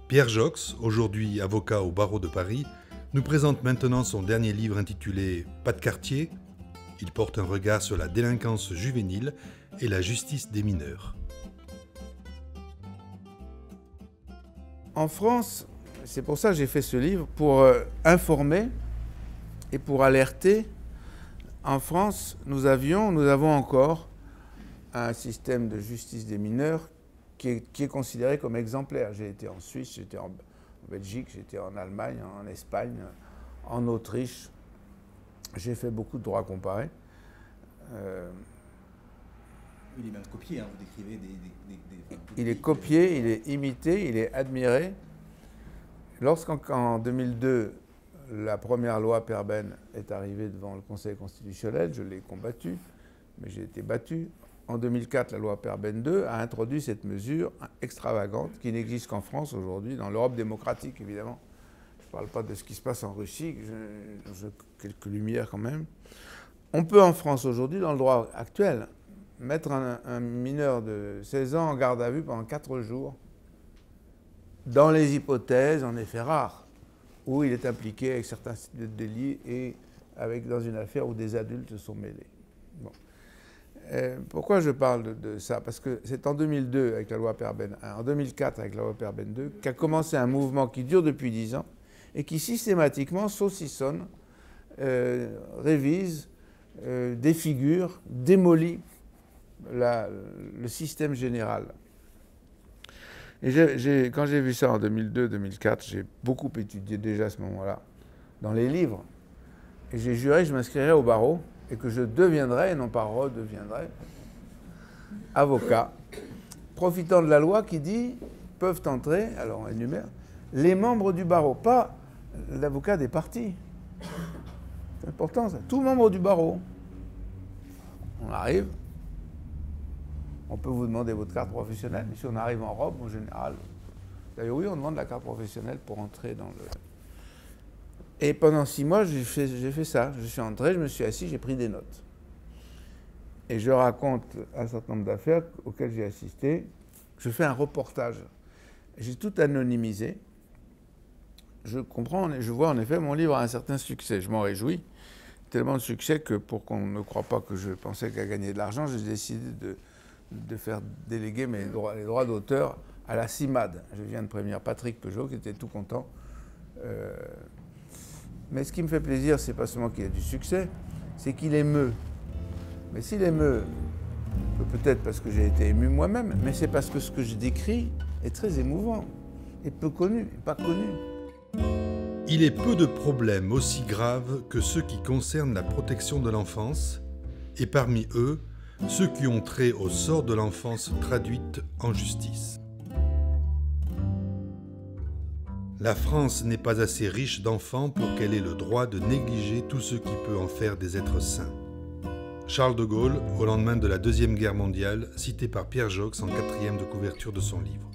Pierre Jox, aujourd'hui avocat au barreau de Paris, nous présente maintenant son dernier livre intitulé « Pas de quartier ». Il porte un regard sur la délinquance juvénile et la justice des mineurs. En France, c'est pour ça que j'ai fait ce livre, pour informer et pour alerter. En France, nous avons encore un système de justice des mineurs qui est considéré comme exemplaire. J'ai été en Suisse, j'étais en Belgique, j'étais en Allemagne, en Espagne, en Autriche. J'ai fait beaucoup de droit comparé. Il est même copié, hein, vous décrivez Il est copié, il est imité, il est admiré. Lorsqu'en 2002, la première loi Perben est arrivée devant le Conseil constitutionnel, je l'ai combattue, mais j'ai été battu. En 2004, la loi Perben II a introduit cette mesure extravagante qui n'existe qu'en France aujourd'hui, dans l'Europe démocratique évidemment. Je ne parle pas de ce qui se passe en Russie, quelques lumières quand même. On peut en France aujourd'hui, dans le droit actuel, mettre un mineur de 16 ans en garde à vue pendant 4 jours, dans les hypothèses, en effet rares, où il est impliqué avec certains délits et dans une affaire où des adultes se sont mêlés. Bon. Pourquoi je parle de ça? Parce que c'est en 2002 avec la loi Perben 1, en 2004 avec la loi Perben 2, qu'a commencé un mouvement qui dure depuis 10 ans et qui systématiquement saucissonne, révise, défigure, démolit le système général. Et quand j'ai vu ça en 2002-2004, j'ai beaucoup étudié déjà à ce moment-là dans les livres. Et j'ai juré que je m'inscrirais au barreau et que je deviendrais, et non pas redeviendrais, avocat, profitant de la loi qui dit peuvent entrer, alors on énumère, les membres du barreau, pas l'avocat des partis. C'est important ça, tout membre du barreau. On arrive, on peut vous demander votre carte professionnelle, mais si on arrive en robe, en général, d'ailleurs oui, on demande la carte professionnelle pour entrer dans le... Et pendant 6 mois, j'ai fait ça. Je suis entré, je me suis assis, j'ai pris des notes. Et je raconte un certain nombre d'affaires auxquelles j'ai assisté. Je fais un reportage. J'ai tout anonymisé. Je comprends, je vois en effet mon livre a un certain succès. Je m'en réjouis. Tellement de succès que pour qu'on ne croie pas que je pensais qu'à gagner de l'argent, j'ai décidé de faire déléguer les droits d'auteur à la CIMAD. Je viens de prévenir Patrick Peugeot qui était tout content. Mais ce qui me fait plaisir, c'est pas seulement qu'il ait du succès, c'est qu'il émeut. Mais s'il émeut, peut-être parce que j'ai été ému moi-même, mais c'est parce que ce que je décris est très émouvant et peu connu, et pas connu. Il est peu de problèmes aussi graves que ceux qui concernent la protection de l'enfance, et parmi eux, ceux qui ont trait au sort de l'enfance traduite en justice. La France n'est pas assez riche d'enfants pour qu'elle ait le droit de négliger tout ce qui peut en faire des êtres sains. Charles de Gaulle, au lendemain de la Deuxième Guerre mondiale, cité par Pierre Jox en 4e de couverture de son livre.